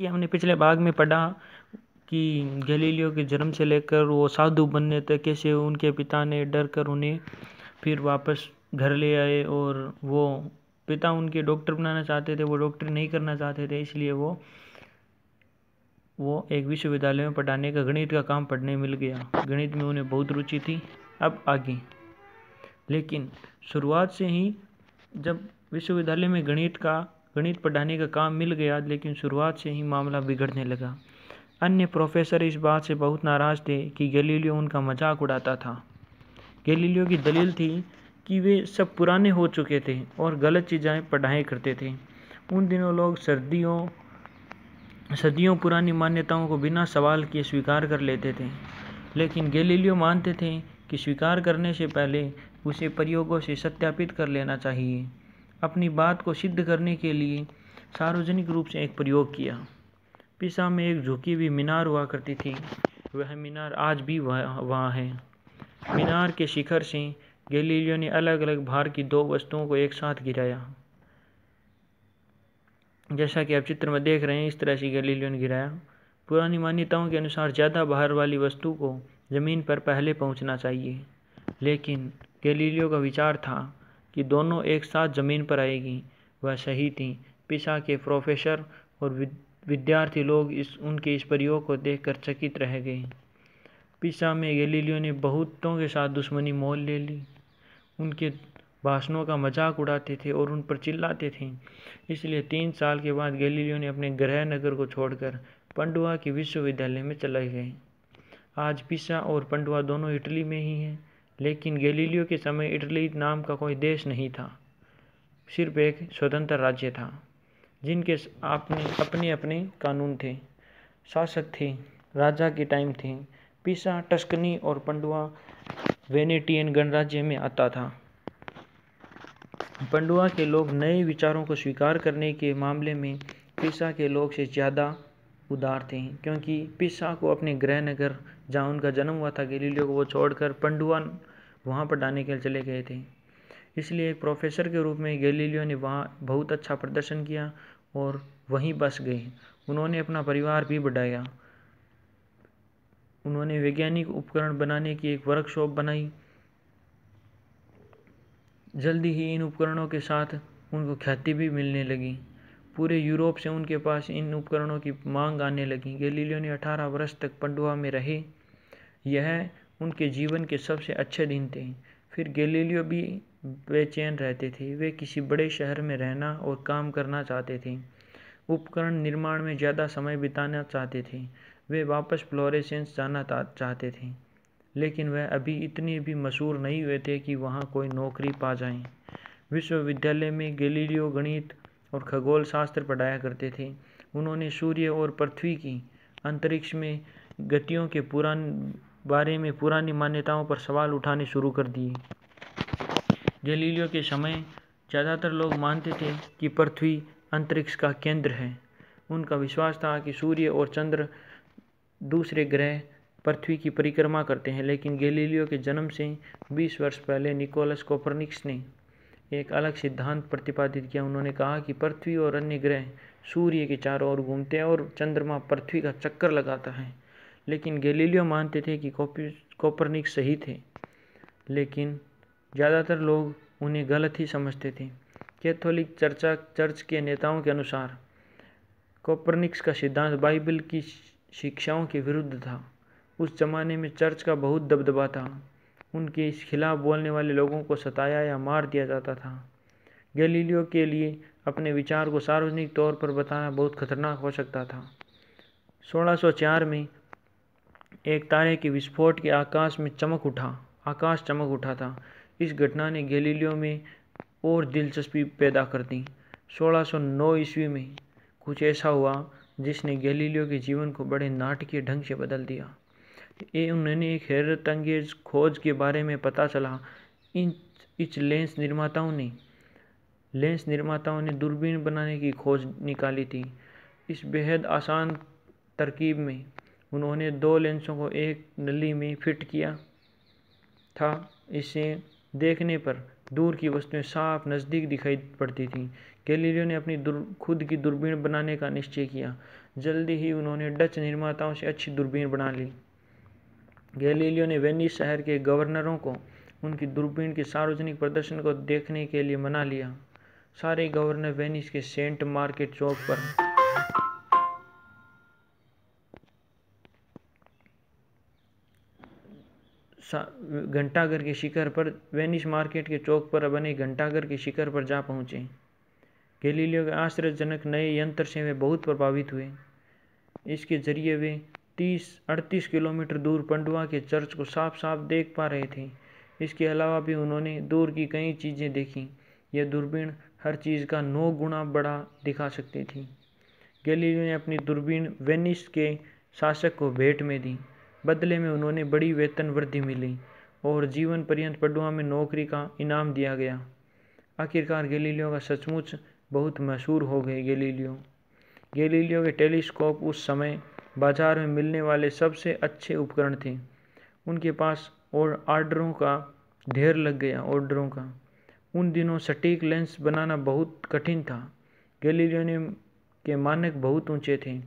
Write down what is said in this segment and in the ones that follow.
कि हमने पिछले भाग में पढ़ा कि गैलीलियो के जन्म से लेकर वो साधु बनने तक कैसे उनके पिता ने डर कर उन्हें फिर वापस घर ले आए, और वो पिता उनके डॉक्टर बनाना चाहते थे, वो डॉक्टर नहीं करना चाहते थे, इसलिए वो एक विश्वविद्यालय में पढ़ाने का गणित का काम पढ़ने मिल गया। गणित में उन्हें बहुत रुचि थी। अब आगे, लेकिन शुरुआत से ही जब विश्वविद्यालय में गणित पढ़ाने का काम मिल गया, लेकिन शुरुआत से ही मामला बिगड़ने लगा। अन्य प्रोफेसर इस बात से बहुत नाराज़ थे कि गैलीलियो उनका मजाक उड़ाता था। गैलीलियो की दलील थी कि वे सब पुराने हो चुके थे और गलत चीज़ें पढ़ाई करते थे। उन दिनों लोग सदियों पुरानी मान्यताओं को बिना सवाल किए स्वीकार कर लेते थे, लेकिन गैलीलियो मानते थे कि स्वीकार करने से पहले उसे प्रयोगों से सत्यापित कर लेना चाहिए। अपनी बात को सिद्ध करने के लिए सार्वजनिक रूप से एक प्रयोग किया। पिसा में एक झुकी हुई मीनार हुआ करती थी। वह मीनार आज भी वहाँ है। मीनार के शिखर से गैलीलियो ने अलग अलग भार की दो वस्तुओं को एक साथ गिराया। जैसा कि आप चित्र में देख रहे हैं, इस तरह से गैलीलियो ने गिराया। पुरानी मान्यताओं के अनुसार ज़्यादा भार वाली वस्तु को ज़मीन पर पहले पहुंचना चाहिए, लेकिन गैलीलियो का विचार था कि दोनों एक साथ ज़मीन पर आएगी। वह सही थी। पिसा के प्रोफेसर और विद्यार्थी लोग उनके इस प्रयोग को देखकर चकित रह गए। पिसा में गैलीलियो ने बहुतों के साथ दुश्मनी मोल ले ली। उनके भाषणों का मजाक उड़ाते थे और उन पर चिल्लाते थे। इसलिए 3 साल के बाद गैलीलियो ने अपने गृह नगर को छोड़कर पंडुआ के विश्वविद्यालय में चले गए। आज पिसा और पंडुआ दोनों इटली में ही हैं, लेकिन गैलीलियो के समय इटली नाम का कोई देश नहीं था, सिर्फ एक स्वतंत्र राज्य था जिनके अपने अपने कानून थे, शासक थे, राजा के टाइम थे। पिसा टस्कनी और पंडुआ वेनेटियन गणराज्य में आता था। पंडुआ के लोग नए विचारों को स्वीकार करने के मामले में पिसा के लोग से ज़्यादा उदार थे, क्योंकि पिसा को अपने गृह नगर जहाँ उनका जन्म हुआ था गैलीलियो को वो छोड़कर पंडुआ वहाँ पढ़ाने के लिए चले गए थे। इसलिए एक प्रोफेसर के रूप में गैलीलियो ने वहाँ बहुत अच्छा प्रदर्शन किया और वहीं बस गए। उन्होंने अपना परिवार भी बढ़ाया। उन्होंने वैज्ञानिक उपकरण बनाने की एक वर्कशॉप बनाई। जल्दी ही इन उपकरणों के साथ उनको ख्याति भी मिलने लगी। पूरे यूरोप से उनके पास इन उपकरणों की मांग आने लगी। गैलीलियो ने 18 वर्ष तक पंडुआ में रहे। यह उनके जीवन के सबसे अच्छे दिन थे। फिर गैलीलियो भी बेचैन रहते थे। वे किसी बड़े शहर में रहना और काम करना चाहते थे। उपकरण निर्माण में ज़्यादा समय बिताना चाहते थे। वे वापस फ्लोरेंस जाना चाहते थे, लेकिन वह अभी इतने भी मशहूर नहीं हुए थे कि वहाँ कोई नौकरी पा जाएं। विश्वविद्यालय में गैलीलियो गणित और खगोल शास्त्र पढ़ाया करते थे। उन्होंने सूर्य और पृथ्वी की अंतरिक्ष में गतियों के बारे में पुरानी मान्यताओं पर सवाल उठाने शुरू कर दिए। गैलीलियो के समय ज़्यादातर लोग मानते थे कि पृथ्वी अंतरिक्ष का केंद्र है। उनका विश्वास था कि सूर्य और चंद्र दूसरे ग्रह पृथ्वी की परिक्रमा करते हैं, लेकिन गैलीलियो के जन्म से 20 वर्ष पहले निकोलस कोपरनिकस ने एक अलग सिद्धांत प्रतिपादित किया। उन्होंने कहा कि पृथ्वी और अन्य ग्रह सूर्य के चारों ओर घूमते हैं और चंद्रमा पृथ्वी का चक्कर लगाता है। लेकिन गैलीलियो मानते थे कि कोपरनिकस सही थे, लेकिन ज़्यादातर लोग उन्हें गलत ही समझते थे। कैथोलिक चर्च के नेताओं के अनुसार कोपरनिकस का सिद्धांत बाइबल की शिक्षाओं के विरुद्ध था। उस जमाने में चर्च का बहुत दबदबा था। उनके इस खिलाफ बोलने वाले लोगों को सताया या मार दिया जाता था। गैलीलियो के लिए अपने विचार को सार्वजनिक तौर पर बताना बहुत खतरनाक हो सकता था। 1604 में एक तारे के विस्फोट के आकाश चमक उठा था। इस घटना ने गैलीलियो में और दिलचस्पी पैदा कर दी। 1609 ईस्वी में कुछ ऐसा हुआ जिसने गैलीलियो के जीवन को बड़े नाटकीय ढंग से बदल दिया। उन्होंने एक हैरतअंगेज खोज के बारे में पता चला। इस लेंस निर्माताओं ने दूरबीन बनाने की खोज निकाली थी। इस बेहद आसान तरकीब में उन्होंने 2 लेंसों को एक नली में फिट किया था। इसे देखने पर दूर की वस्तुएं साफ नज़दीक दिखाई पड़ती थीं। गैलीलियो ने अपनी खुद की दूरबीन बनाने का निश्चय किया। जल्दी ही उन्होंने डच निर्माताओं से अच्छी दूरबीन बना ली। गैलीलियो ने वेनिस शहर के गवर्नरों को उनकी दूरबीन के सार्वजनिक प्रदर्शन को देखने के लिए मना लिया। सारे गवर्नर वेनिस के सेंट मार्केट चौक पर घंटाघर के शिखर पर वेनिस मार्केट के चौक पर बने घंटाघर के शिखर पर जा पहुंचे। गैलीलियो के आश्चर्यजनक नए यंत्र से वे बहुत प्रभावित हुए। इसके जरिए वे 38 किलोमीटर दूर पंडुआ के चर्च को साफ साफ देख पा रहे थे। इसके अलावा भी उन्होंने दूर की कई चीज़ें देखी। यह दूरबीन हर चीज़ का 9 गुना बड़ा दिखा सकती थी। गैलीलियो ने अपनी दूरबीन वेनिस के शासक को भेंट में दी। बदले में उन्होंने बड़ी वेतन वृद्धि मिली और जीवन पर्यंत पडुआ में नौकरी का इनाम दिया गया। आखिरकार गैलीलियो का सचमुच बहुत मशहूर हो गए। गैलीलियो के टेलीस्कोप उस समय बाजार में मिलने वाले सबसे अच्छे उपकरण थे। उनके पास और ऑर्डरों का ढेर लग गया। उन दिनों सटीक लेंस बनाना बहुत कठिन था। गैलीलियो के मानक बहुत ऊंचे थे।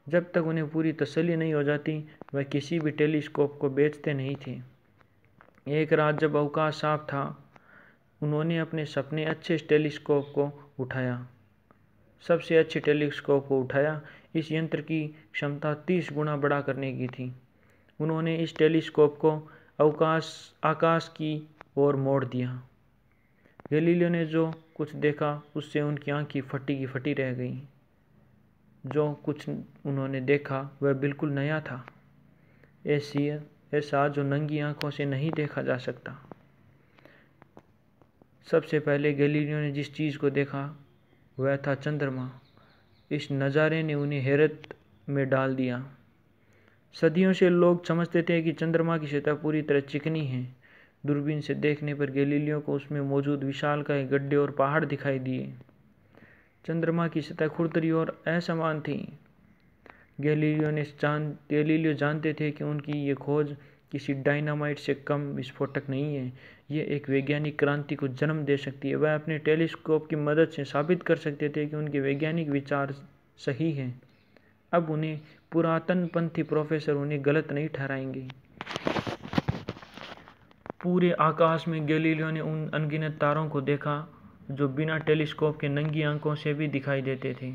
जब तक उन्हें पूरी तसल्ली नहीं हो जाती वह किसी भी टेलीस्कोप को बेचते नहीं थे। एक रात जब अवकाश साफ था, उन्होंने अपने सपने अच्छे टेलीस्कोप को उठाया। सबसे अच्छे टेलीस्कोप को उठाया। इस यंत्र की क्षमता 30 गुना बड़ा करने की थी। उन्होंने इस टेलीस्कोप को आकाश की ओर मोड़ दिया। गैलीलियो ने जो कुछ देखा उससे उनकी आंखें फटी की फटी रह गईं। जो कुछ उन्होंने देखा वह बिल्कुल नया था, ऐसा जो नंगी आंखों से नहीं देखा जा सकता। सबसे पहले गैलीलियो ने जिस चीज़ को देखा वह था चंद्रमा। इस नज़ारे ने उन्हें हैरत में डाल दिया। सदियों से लोग समझते थे कि चंद्रमा की सतह पूरी तरह चिकनी है। दूरबीन से देखने पर गैलीलियो को उसमें मौजूद विशालकाय गड्ढे और पहाड़ दिखाई दिए। चंद्रमा की सतह खुरदरी और असमान थी। गैलीलियो जानते थे कि उनकी ये खोज किसी डायनामाइट से कम विस्फोटक नहीं है। ये एक वैज्ञानिक क्रांति को जन्म दे सकती है। वह अपने टेलीस्कोप की मदद से साबित कर सकते थे कि उनके वैज्ञानिक विचार सही हैं। अब उन्हें पुरातनपंथी प्रोफेसर उन्हें गलत नहीं ठहराएंगे। पूरे आकाश में गैलीलियो ने उन अनगिनत तारों को देखा जो बिना टेलीस्कोप के नंगी आंखों से भी दिखाई देते थे।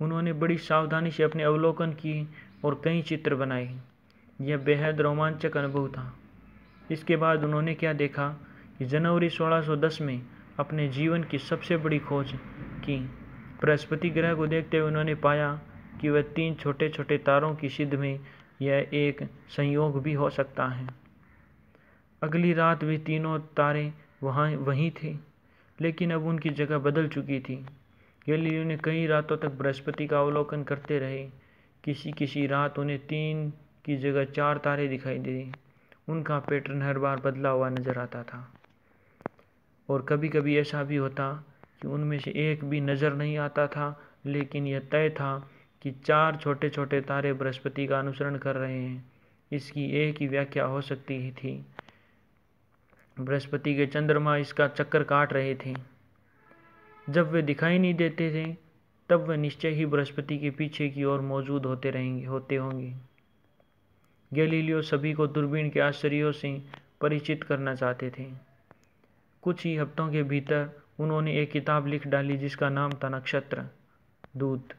उन्होंने बड़ी सावधानी से अपने अवलोकन की और कई चित्र बनाए। यह बेहद रोमांचक अनुभव था। इसके बाद उन्होंने क्या देखा कि जनवरी 1610 में अपने जीवन की सबसे बड़ी खोज की। बृहस्पति ग्रह को देखते हुए उन्होंने पाया कि वह 3 छोटे छोटे तारों की सिद्ध में यह एक संयोग भी हो सकता है। अगली रात वे तीनों तारे वहीं थे, लेकिन अब उनकी जगह बदल चुकी थी। गैलीलियो ने कई रातों तक बृहस्पति का अवलोकन करते रहे। किसी रात उन्हें 3 की जगह 4 तारे दिखाई दिए। उनका पैटर्न हर बार बदला हुआ नजर आता था और कभी कभी ऐसा भी होता कि उनमें से एक भी नज़र नहीं आता था, लेकिन यह तय था कि 4 छोटे छोटे तारे बृहस्पति का अनुसरण कर रहे हैं। इसकी एक ही व्याख्या हो सकती थी, बृहस्पति के चंद्रमा इसका चक्कर काट रहे थे। जब वे दिखाई नहीं देते थे तब वे निश्चय ही बृहस्पति के पीछे की ओर मौजूद होते होंगे। गैलीलियो सभी को दूरबीन के आश्चर्यों से परिचित करना चाहते थे। कुछ ही हफ्तों के भीतर उन्होंने एक किताब लिख डाली जिसका नाम था नक्षत्र दूत,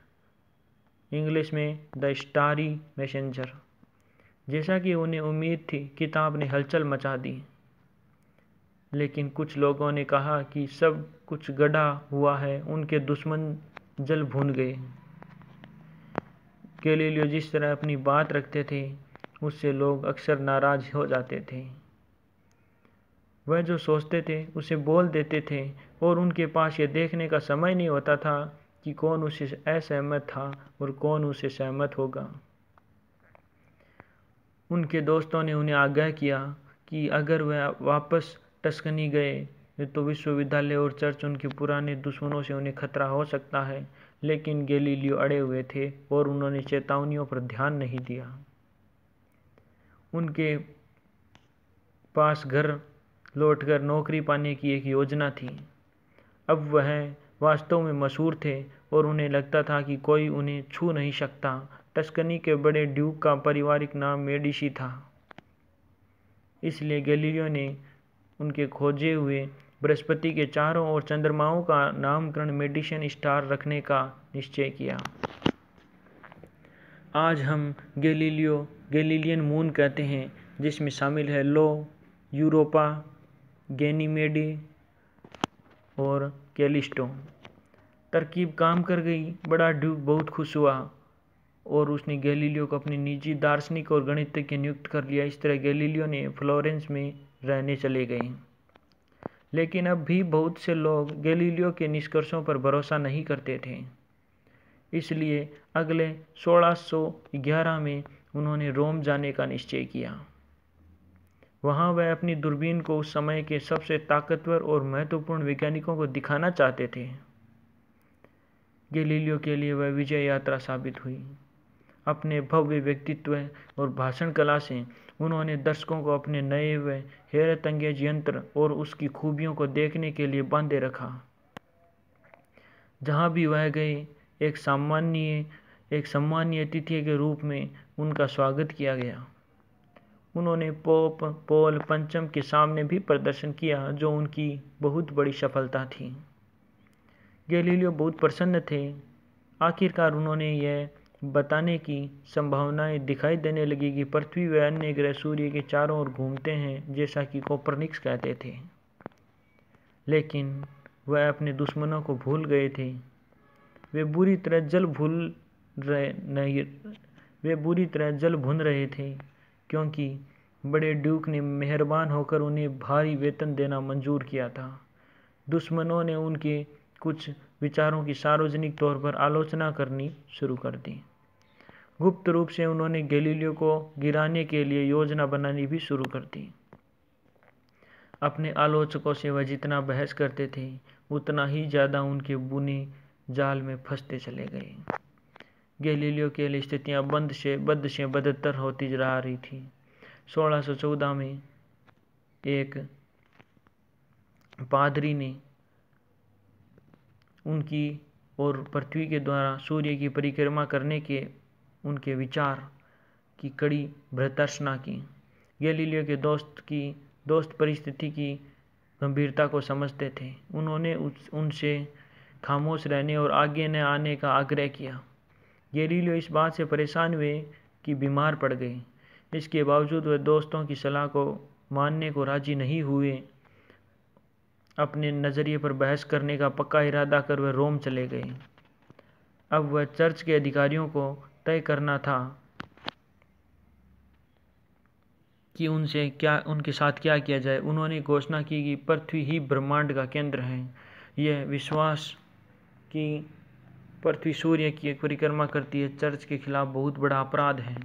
इंग्लिश में द स्टारी मैसेंजर। जैसा कि उन्हें उम्मीद थी, किताब ने हलचल मचा दी। लेकिन कुछ लोगों ने कहा कि सब कुछ गढ़ा हुआ है, उनके दुश्मन जल भून गए। गैलीलियो जिस तरह अपनी बात रखते थे उससे लोग अक्सर नाराज हो जाते थे। वह जो सोचते थे उसे बोल देते थे और उनके पास यह देखने का समय नहीं होता था कि कौन उससे असहमत था और कौन उससे सहमत होगा। उनके दोस्तों ने उन्हें आगाह किया कि अगर वह वापस टस्कनी गए तो विश्वविद्यालय और चर्च उनके पुराने दुश्मनों से उन्हें खतरा हो सकता है। लेकिन गैलीलियो अड़े हुए थे और उन्होंने चेतावनियों पर ध्यान नहीं दिया। उनके पास घर लौटकर नौकरी पाने की एक योजना थी। अब वह वास्तव में मशहूर थे और उन्हें लगता था कि कोई उन्हें छू नहीं सकता। टस्कनी के बड़े ड्यूक का पारिवारिक नाम मेडिसी था, इसलिए गैलीलियो ने उनके खोजे हुए बृहस्पति के चारों ओर चंद्रमाओं का नामकरण मेडिसन स्टार रखने का निश्चय किया। आज हम गैलीलियन मून कहते हैं, जिसमें शामिल है लो, यूरोपा, गैनीमेडी और कैलिस्टो। तरकीब काम कर गई। बड़ा ड्यूक बहुत खुश हुआ और उसने गैलीलियो को अपनी निजी दार्शनिक और गणितज्ञ नियुक्त कर लिया। इस तरह गैलीलियो ने फ्लोरेंस में रहने चले गए। लेकिन अब भी बहुत से लोग गैलीलियो के निष्कर्षों पर भरोसा नहीं करते थे, इसलिए अगले 1611 में उन्होंने रोम जाने का निश्चय किया। वहाँ वह अपनी दूरबीन को उस समय के सबसे ताकतवर और महत्वपूर्ण वैज्ञानिकों को दिखाना चाहते थे। गैलीलियो के लिए वह विजय यात्रा साबित हुई। अपने भव्य व्यक्तित्व और भाषण कला से उन्होंने दर्शकों को अपने नए व हैरत अंगेज यंत्र और उसकी खूबियों को देखने के लिए बांधे रखा। जहाँ भी वह गए, एक सम्मानीय अतिथि के रूप में उनका स्वागत किया गया। उन्होंने पोप पॉल पंचम के सामने भी प्रदर्शन किया, जो उनकी बहुत बड़ी सफलता थी। गैलीलियो बहुत प्रसन्न थे। आखिरकार उन्होंने यह बताने की संभावनाएं दिखाई देने लगी कि पृथ्वी व अन्य ग्रह सूर्य के चारों ओर घूमते हैं, जैसा कि कोपरनिकस कहते थे। लेकिन वह अपने दुश्मनों को भूल गए थे। वे बुरी तरह जल भून रहे थे, क्योंकि बड़े ड्यूक ने मेहरबान होकर उन्हें भारी वेतन देना मंजूर किया था। दुश्मनों ने उनके कुछ विचारों की सार्वजनिक तौर पर आलोचना करनी शुरू कर दी। गुप्त रूप से उन्होंने गैलीलियो को गिराने के लिए योजना बनानी भी शुरू कर दी। अपने आलोचकों से वह जितना बहस करते थे, उतना ही ज़्यादा उनके बुने जाल में फंसते चले गए। गैलीलियो के लिए स्थितियाँ बद से बदतर होती जा रही थी। 1614 में एक पादरी ने उनकी और पृथ्वी के द्वारा सूर्य की परिक्रमा करने के उनके विचार की कड़ी भर्त्सना की। गैलीलियो के दोस्त परिस्थिति की गंभीरता को समझते थे। उन्होंने उनसे खामोश रहने और आगे न आने का आग्रह किया। गैलीलियो इस बात से परेशान हुए कि बीमार पड़ गए। इसके बावजूद वह दोस्तों की सलाह को मानने को राजी नहीं हुए। अपने नज़रिए पर बहस करने का पक्का इरादा कर वह रोम चले गए। अब वह चर्च के अधिकारियों को तय करना था कि उनके साथ क्या किया जाए। उन्होंने घोषणा की कि पृथ्वी ही ब्रह्मांड का केंद्र है। यह विश्वास कि पृथ्वी सूर्य की परिक्रमा करती है चर्च के खिलाफ बहुत बड़ा अपराध है।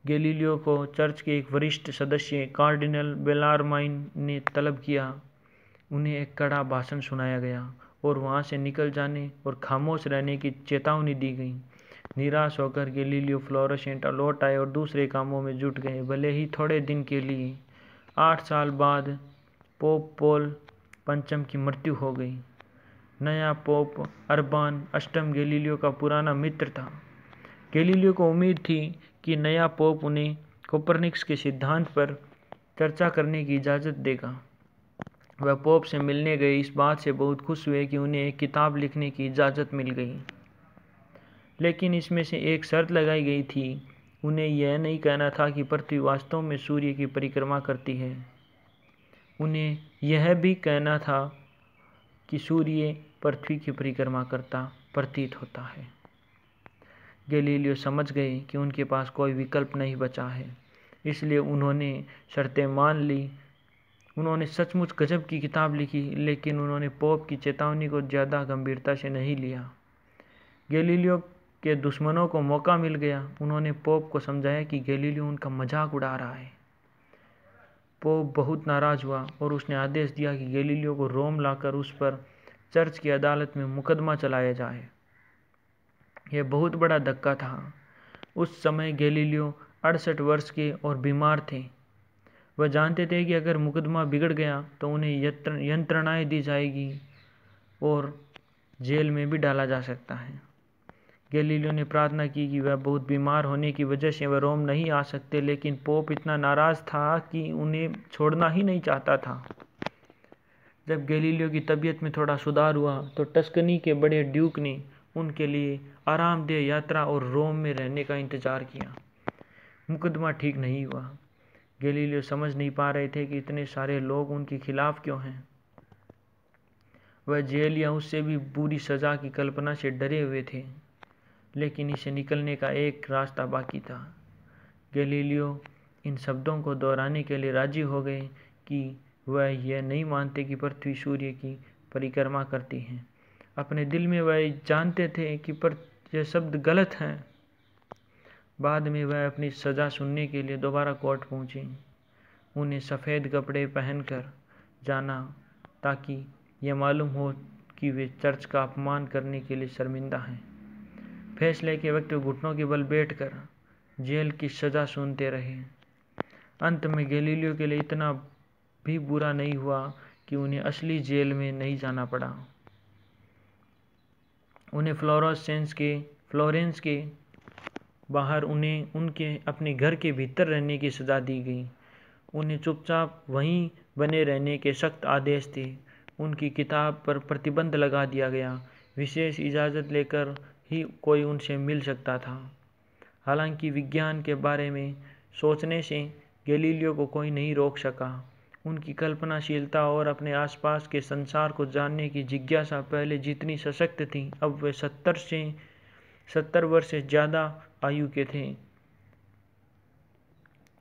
गैलीलियो को चर्च के एक वरिष्ठ सदस्य कार्डिनल बेलारमाइन ने तलब किया। उन्हें एक कड़ा भाषण सुनाया गया और वहाँ से निकल जाने और खामोश रहने की चेतावनी दी गई। निराश होकर गैलीलियो फ्लोरेंस लौट आए और दूसरे कामों में जुट गए। भले ही थोड़े दिन के लिए। 8 साल बाद पोप पॉल पंचम की मृत्यु हो गई। नया पोप अर्बान अष्टम गैलीलियो का पुराना मित्र था। गैलीलियो को उम्मीद थी कि नया पोप उन्हें कोपरनिकस के सिद्धांत पर चर्चा करने की इजाज़त देगा। वह पोप से मिलने गए। इस बात से बहुत खुश हुए कि उन्हें एक किताब लिखने की इजाज़त मिल गई। लेकिन इसमें से एक शर्त लगाई गई थी। उन्हें यह नहीं कहना था कि पृथ्वी वास्तव में सूर्य की परिक्रमा करती है। उन्हें यह भी कहना था कि सूर्य पृथ्वी की परिक्रमा करता प्रतीत होता है। गैलीलियो समझ गए कि उनके पास कोई विकल्प नहीं बचा है, इसलिए उन्होंने शर्तें मान ली। उन्होंने सचमुच गजब की किताब लिखी, लेकिन उन्होंने पोप की चेतावनी को ज़्यादा गंभीरता से नहीं लिया। गैलीलियो के दुश्मनों को मौका मिल गया। उन्होंने पोप को समझाया कि गैलीलियो उनका मजाक उड़ा रहा है। पोप बहुत नाराज़ हुआ और उसने आदेश दिया कि गैलीलियो को रोम लाकर उस पर चर्च की अदालत में मुकदमा चलाया जाए। यह बहुत बड़ा धक्का था। उस समय गैलीलियो 68 वर्ष के और बीमार थे। वह जानते थे कि अगर मुकदमा बिगड़ गया तो उन्हें यंत्रणाएं दी जाएगी और जेल में भी डाला जा सकता है। गैलीलियो ने प्रार्थना की कि वह बहुत बीमार होने की वजह से वह रोम नहीं आ सकते, लेकिन पोप इतना नाराज़ था कि उन्हें छोड़ना ही नहीं चाहता था। जब गैलीलियो की तबीयत में थोड़ा सुधार हुआ तो टस्कनी के बड़े ड्यूक ने उनके लिए आरामदेह यात्रा और रोम में रहने का इंतज़ार किया। मुकदमा ठीक नहीं हुआ। गैलीलियो समझ नहीं पा रहे थे कि इतने सारे लोग उनके खिलाफ क्यों हैं। वह जेल या उससे भी बुरी सज़ा की कल्पना से डरे हुए थे, लेकिन इसे निकलने का एक रास्ता बाकी था। गैलीलियो इन शब्दों को दोहराने के लिए राजी हो गए कि वह यह नहीं मानते कि पृथ्वी सूर्य की परिक्रमा करती है। अपने दिल में वह जानते थे कि पर यह शब्द गलत हैं। बाद में वह अपनी सज़ा सुनने के लिए दोबारा कोर्ट पहुँचे। उन्हें सफ़ेद कपड़े पहनकर जाना ताकि यह मालूम हो कि वे चर्च का अपमान करने के लिए शर्मिंदा हैं। फैसले के वक्त घुटनों के बल बैठकर जेल की सज़ा सुनते रहे। अंत में गैलीलियो के लिए इतना भी बुरा नहीं हुआ कि उन्हें असली जेल में नहीं जाना पड़ा। उन्हें फ्लोरेंस के बाहर उन्हें उनके अपने घर के भीतर रहने की सज़ा दी गई। उन्हें चुपचाप वहीं बने रहने के सख्त आदेश थे। उनकी किताब पर प्रतिबंध लगा दिया गया। विशेष इजाज़त लेकर ही कोई उनसे मिल सकता था। हालांकि विज्ञान के बारे में सोचने से गैलीलियो को कोई नहीं रोक सका। उनकी कल्पनाशीलता और अपने आसपास के संसार को जानने की जिज्ञासा पहले जितनी सशक्त थी, अब वे 70 वर्ष से ज़्यादा आयु के थे।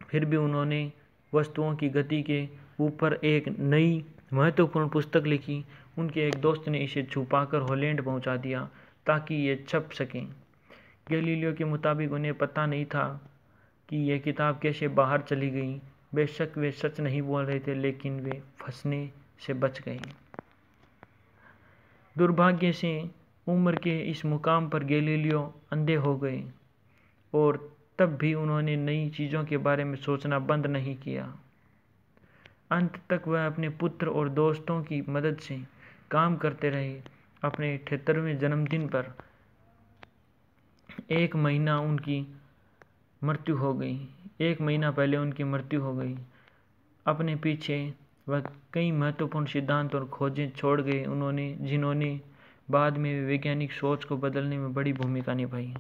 फिर भी उन्होंने वस्तुओं की गति के ऊपर एक नई महत्वपूर्ण पुस्तक लिखी। उनके एक दोस्त ने इसे छुपाकर हॉलैंड पहुंचा दिया ताकि ये छप सकें। गैलीलियो के मुताबिक उन्हें पता नहीं था कि यह किताब कैसे बाहर चली गई। बेशक वे सच नहीं बोल रहे थे, लेकिन वे फंसने से बच गए। दुर्भाग्य से उम्र के इस मुकाम पर गैलीलियो अंधे हो गए और तब भी उन्होंने नई चीज़ों के बारे में सोचना बंद नहीं किया। अंत तक वह अपने पुत्र और दोस्तों की मदद से काम करते रहे। अपने 78वें जन्मदिन पर एक महीना पहले उनकी मृत्यु हो गई। अपने पीछे वह कई महत्वपूर्ण सिद्धांत और खोजें छोड़ गए जिन्होंने बाद में वैज्ञानिक सोच को बदलने में बड़ी भूमिका निभाई।